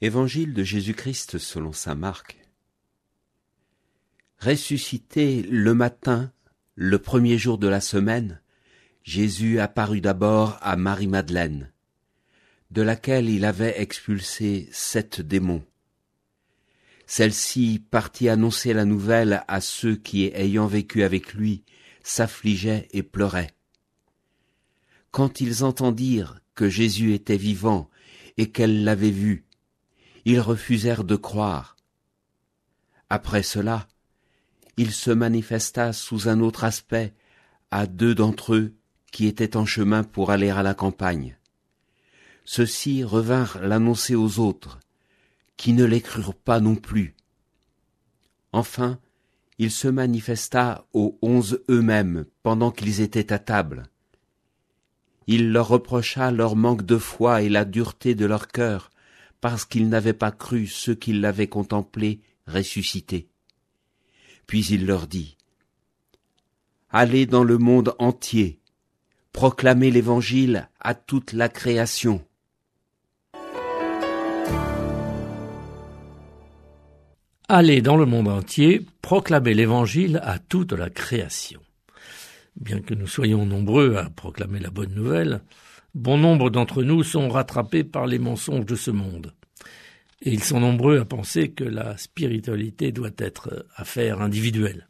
Évangile de Jésus-Christ selon saint Marc. Ressuscité le matin, le premier jour de la semaine, Jésus apparut d'abord à Marie-Madeleine, de laquelle il avait expulsé 7 démons. Celle-ci partit annoncer la nouvelle à ceux qui, ayant vécu avec lui, s'affligeaient et pleuraient. Quand ils entendirent que Jésus était vivant et qu'elle l'avait vu, ils refusèrent de croire. Après cela, il se manifesta sous un autre aspect à 2 d'entre eux qui étaient en chemin pour aller à la campagne. Ceux-ci revinrent l'annoncer aux autres, qui ne les crurent pas non plus. Enfin, il se manifesta aux 11 eux-mêmes pendant qu'ils étaient à table. Il leur reprocha leur manque de foi et la dureté de leur cœur, parce qu'ils n'avaient pas cru ceux qui l'avaient contemplé ressuscité. Puis il leur dit : « Allez dans le monde entier, proclamez l'Évangile à toute la création. » Allez dans le monde entier, proclamez l'Évangile à toute la création. Bien que nous soyons nombreux à proclamer la bonne nouvelle, bon nombre d'entre nous sont rattrapés par les mensonges de ce monde. Et ils sont nombreux à penser que la spiritualité doit être affaire individuelle.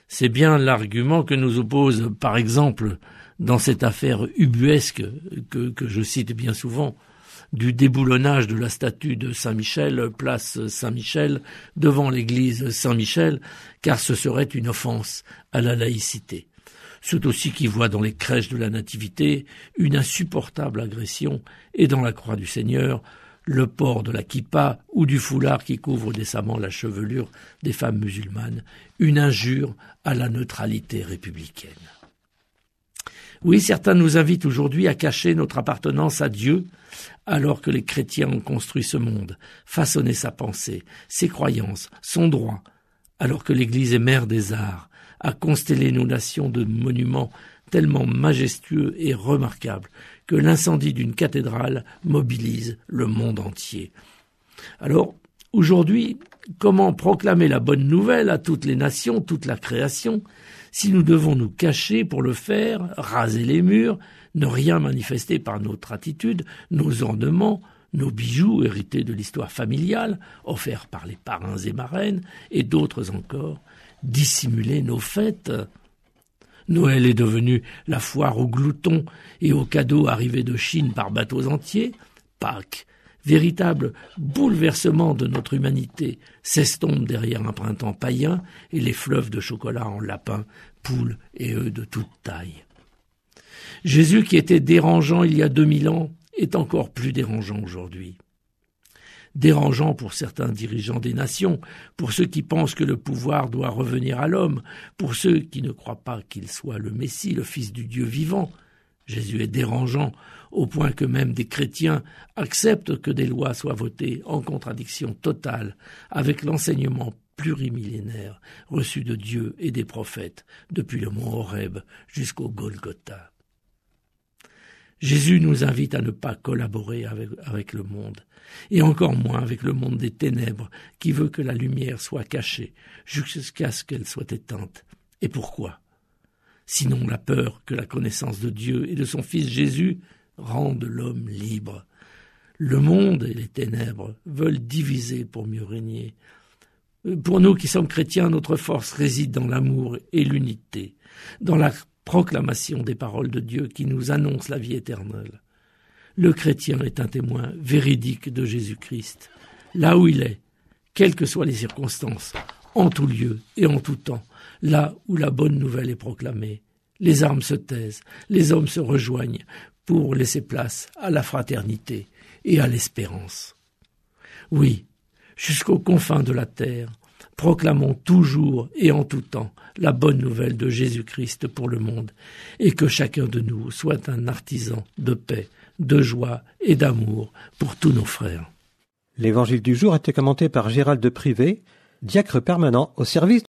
C'est bien l'argument que nous oppose, par exemple, dans cette affaire ubuesque que je cite bien souvent, du déboulonnage de la statue de Saint-Michel, place Saint-Michel, devant l'église Saint-Michel, car ce serait une offense à la laïcité. Ceux aussi qui voient dans les crèches de la Nativité une insupportable agression et dans la croix du Seigneur le port de la kippa ou du foulard qui couvre décemment la chevelure des femmes musulmanes, une injure à la neutralité républicaine. Oui, certains nous invitent aujourd'hui à cacher notre appartenance à Dieu, alors que les chrétiens ont construit ce monde, façonné sa pensée, ses croyances, son droit, alors que l'Église est mère des arts, a constellé nos nations de monuments tellement majestueux et remarquables que l'incendie d'une cathédrale mobilise le monde entier. Alors, aujourd'hui, comment proclamer la bonne nouvelle à toutes les nations, toute la création, si nous devons nous cacher pour le faire, raser les murs, ne rien manifester par notre attitude, nos ornements, nos bijoux hérités de l'histoire familiale, offerts par les parrains et marraines, et d'autres encore, dissimuler nos fêtes. Noël est devenu la foire aux gloutons et aux cadeaux arrivés de Chine par bateaux entiers. Pâques, véritable bouleversement de notre humanité, s'estompe derrière un printemps païen et les fleuves de chocolat en lapins, poules et œufs de toute taille. Jésus, qui était dérangeant il y a 2000 ans, est encore plus dérangeant aujourd'hui. Dérangeant pour certains dirigeants des nations, pour ceux qui pensent que le pouvoir doit revenir à l'homme, pour ceux qui ne croient pas qu'il soit le Messie, le Fils du Dieu vivant. Jésus est dérangeant au point que même des chrétiens acceptent que des lois soient votées en contradiction totale avec l'enseignement plurimillénaire reçu de Dieu et des prophètes depuis le mont Horeb jusqu'au Golgotha. Jésus nous invite à ne pas collaborer avec le monde, et encore moins avec le monde des ténèbres qui veut que la lumière soit cachée jusqu'à ce qu'elle soit éteinte. Et pourquoi ? Sinon la peur que la connaissance de Dieu et de son Fils Jésus rendent l'homme libre. Le monde et les ténèbres veulent diviser pour mieux régner. Pour nous qui sommes chrétiens, notre force réside dans l'amour et l'unité, dans la proclamation des paroles de Dieu qui nous annoncent la vie éternelle. Le chrétien est un témoin véridique de Jésus-Christ, là où il est, quelles que soient les circonstances, en tout lieu et en tout temps, là où la bonne nouvelle est proclamée. Les armes se taisent, les hommes se rejoignent pour laisser place à la fraternité et à l'espérance. Oui, jusqu'aux confins de la terre, proclamons toujours et en tout temps la bonne nouvelle de Jésus-Christ pour le monde, et que chacun de nous soit un artisan de paix, de joie et d'amour pour tous nos frères. L'évangile du jour a été commenté par Gérald de Privé, diacre permanent au service